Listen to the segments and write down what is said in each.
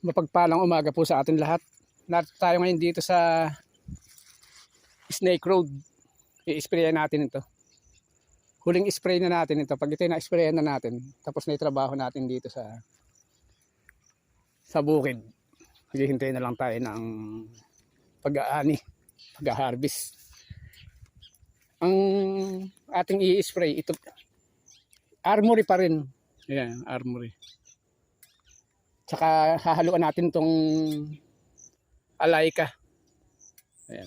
Mapagpalang umaga po sa atin lahat. Narito tayo ngayon dito sa Snake Road. I-sprayan natin ito. Huling spray na natin ito. Pag ito na-sprayan na natin, tapos na yung trabaho natin dito sa bukid. Maghihintay na lang tayo ng pag-aani, pag-harvest. Ang ating i-spray, ito, armory pa rin. Ayan, armory. Tsaka hahaluan natin tong Alaika. Ayan.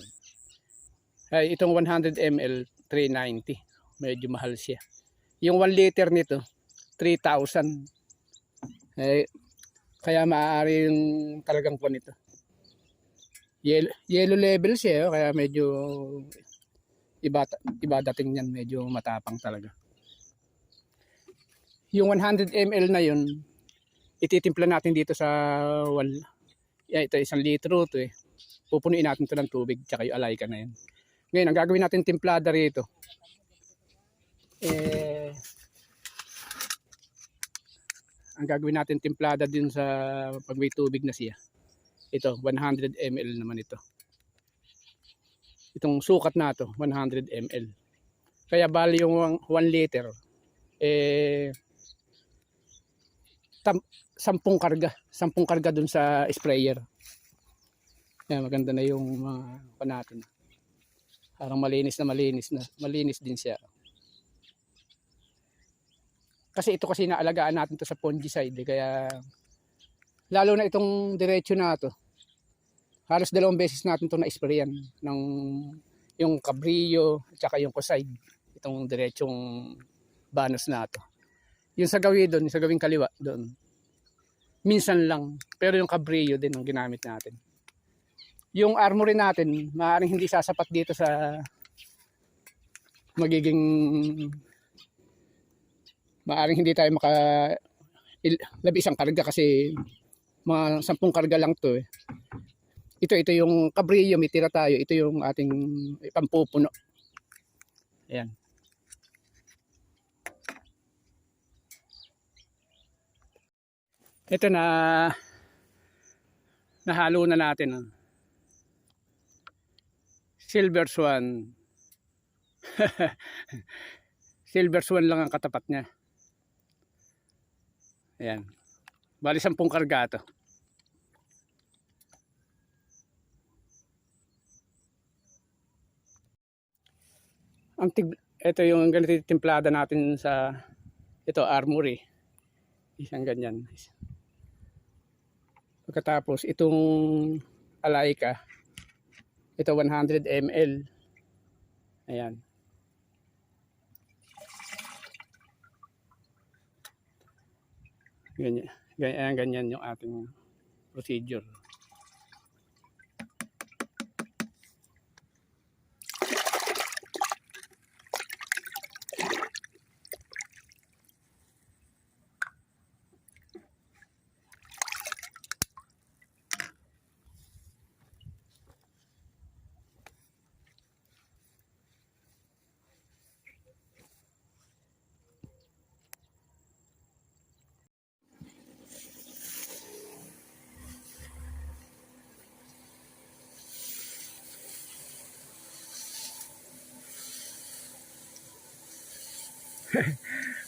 Ay, itong 100 ml, 390. Medyo mahal siya. Yung 1 liter nito, 3,000. Kaya maaari yung talagang po nito. Yellow level siya, kaya medyo iba dating yan. Medyo matapang talaga. Yung 100 ml na yun, ititimpla natin dito sa ito 1 litro to eh. Pupunuin natin ito ng tubig tsaka yung Alaika na yun. Ngayon, ang gagawin natin timplada rito. Ang gagawin natin timplada din sa pag may tubig na siya. Ito, 100 ml naman ito. Itong sukat na to, 100 ml. Kaya bali yung 1 liter, 10 karga dun sa sprayer. Yan, maganda na yung natin. Parang malinis din siya. Kasi ito kasi naalagaan natin to sa fungicide, kaya lalo na itong diretso na to. Halos 2 beses natin to na-sprayan ng yung Cabrillo at saka yung Coside, itong diretsong banos na to. Yung sa gawing kaliwa doon, minsan lang, pero yung Cabrillo din ang ginamit natin. Yung armory natin, maaaring hindi sasapat dito sa maaaring hindi tayo labing isang karga kasi mga 10 karga lang to eh. Ito yung Cabrillo, may tira tayo. Ito yung ating pampupuno. Ayan. Ito na nahalo na natin. Silver Swan. Silver Swan lang ang katapat niya. Ayan. Bali 10 karga to. Ito yung ganito timplada natin sa ito armory. Isang ganyan. Pagkatapos itong Alaika, ito 100 ml. Ayan. Ganyan yung ating procedure.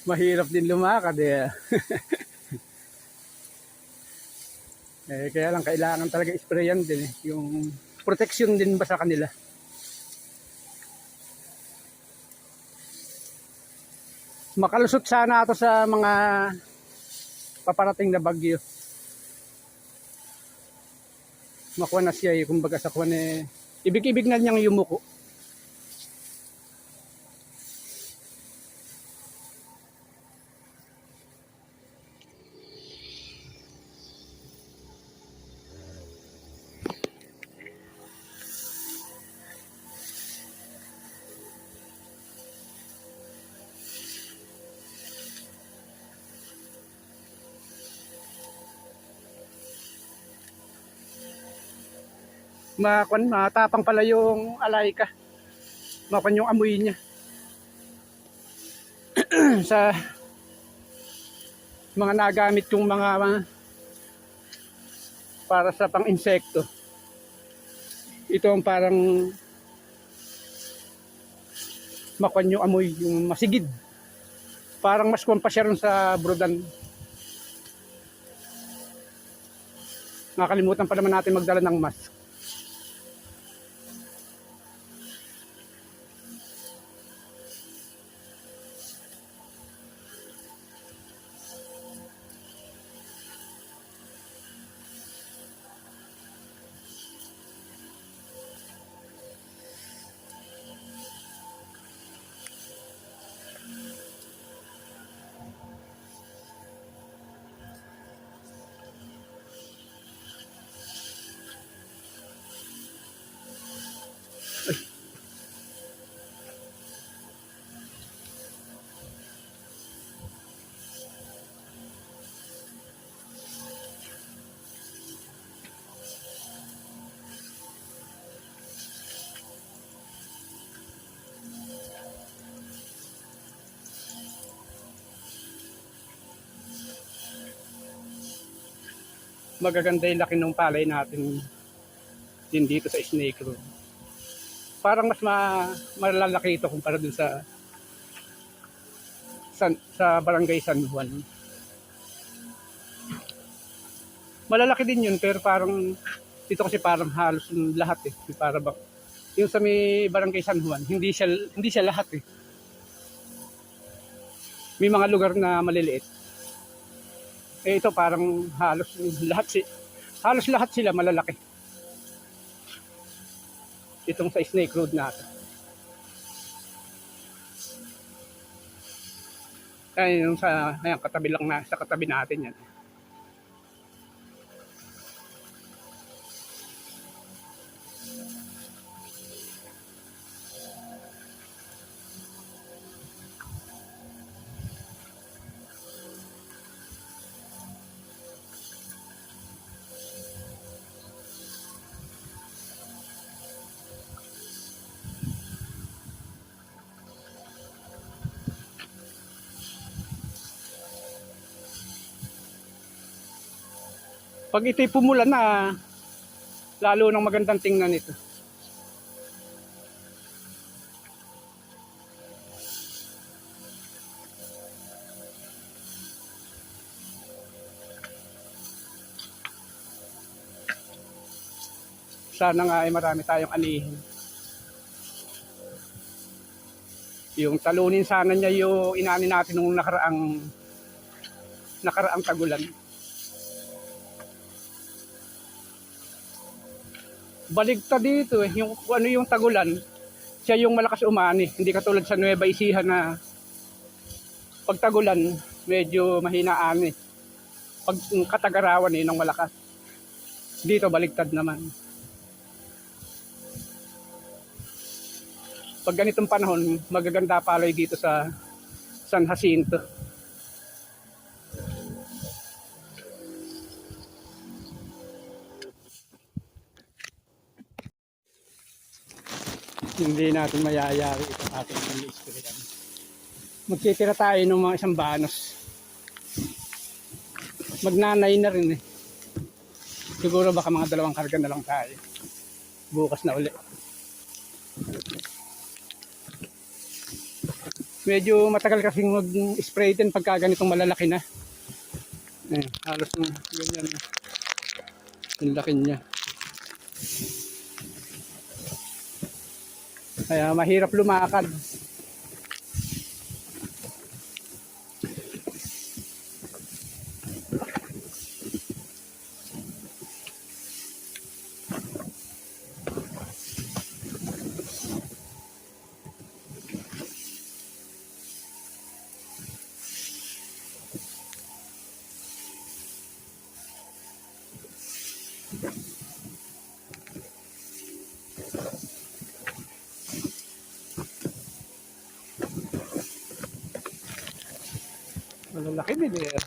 Mahirap din lumakad eh. Kaya lang kailangan talaga sprayan din eh. Yung protection din ba sa kanila. Makalusot sana ito sa mga paparating na bagyo. Makuha na siya eh. Kumbaga sa kuwan eh. Ibig-ibig na niyang yumuko. Matapang pala yung Alaika. Makuha yung amoy niya. Sa mga nagamit yung mga para sa pang-insekto. Ito ang parang makuan yung amoy, yung masigid. Parang mas kuwan pa siya ron sa brodan. Nakakalimutan pa naman natin magdala ng mask. Magaganda yung laki ng palay natin din dito sa Snake Road. Parang mas malalaki ito kumpara dun sa Barangay San Juan. Malalaki din yun pero parang dito kasi parang halos lahat eh. Para ba yung sa may Barangay San Juan, hindi siya lahat eh. May mga lugar na maliliit. Eh ito parang halos lahat sila malalaki. Itong sa Snake Road natin. Kaya yung ayan, katabi lang sa katabi natin yan. Pag ito'y pumulan na, lalo nang magandang tingnan ito. Sana nga ay marami tayong anihin. Yung talunin sana niya yung inani natin nung nakaraang tagulan. Baligtad dito eh, yung tagulan, siya yung malakas umani, hindi katulad sa Nueva Ecija na pag tagulan medyo mahinaan eh. Pag katagarawan eh ng malakas. Dito baligtad naman. Pag ganitong panahon, magaganda palay dito sa San Jacinto. Hindi natin mayayari itong ating istoryan. Magtitira tayo ng mga isang banos. Magnanay na rin eh. Siguro baka mga 2 karga na lang tayo. Bukas na uli. Medyo matagal kasing mag-spray din pagka ganitong malalaki na. Halos ganyan na. Yung laki niya. Kaya mahirap lumakad. Malalaki din eh.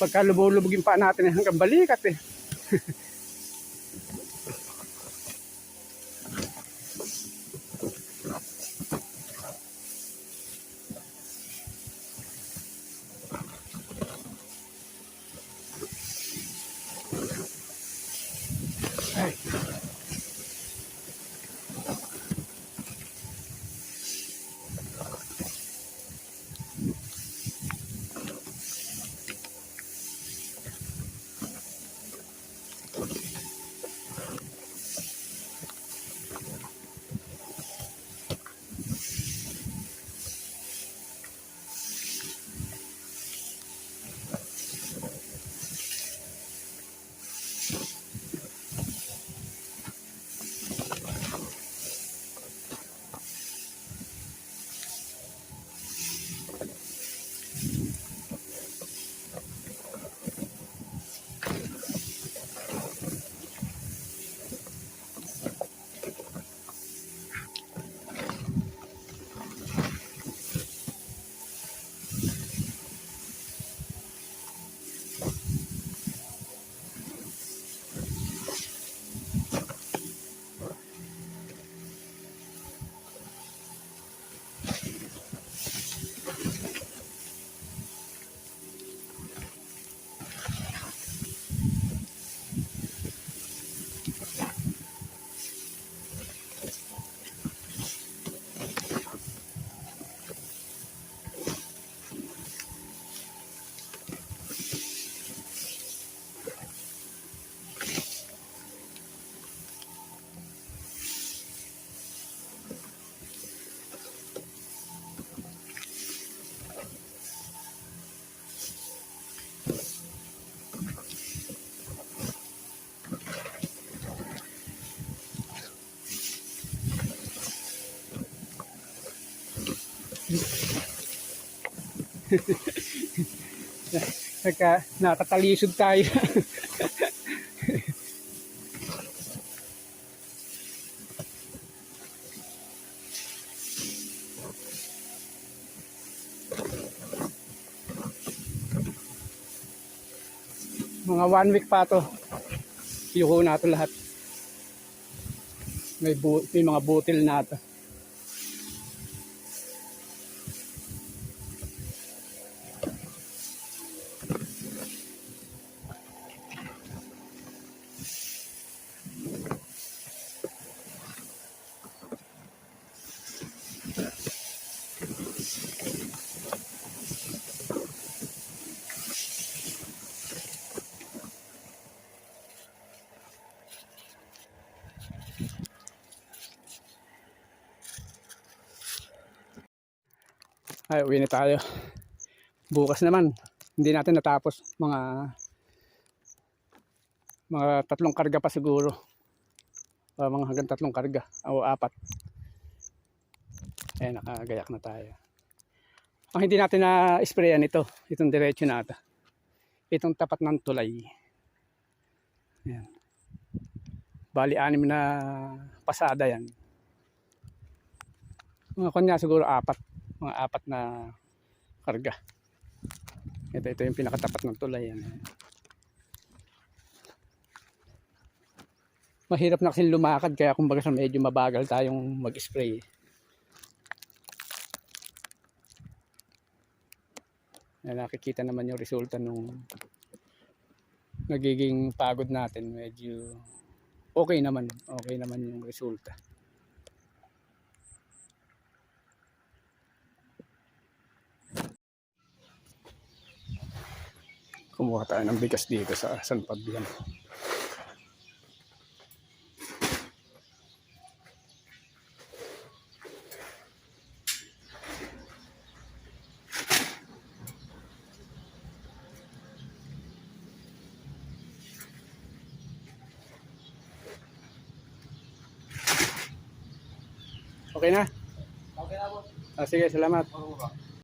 Pagka lubog-lubog yung paa natin hanggang balikat eh. Ay. Nakatalisod tayo. Mga 1 week pa to. Yuko na to lahat. May mga butil na to. Ay, uwi na tayo. Bukas naman, hindi natin natapos. Mga 3 karga pa siguro. Mga hanggang 3 karga o 4. Eh, nakagayak na tayo. Ang hindi natin na-sprayan ito, itong diretso na ito. Itong tapat ng tulay. Yan. Bali 6 na pasada yan. Mga kanya siguro 4. Mga 4 na karga. Ito yung pinakatapat ng tulay yan. Mahirap na kasi lumakad kaya kumbaga sa medyo mabagal tayong mag-spray. Nakikita naman yung resulta nung nagiging pagod natin. Medyo okay naman yung resulta. Kumuha tayo ng bigas dito sa San Fabian. Okay na? Okay na po. Sige, salamat.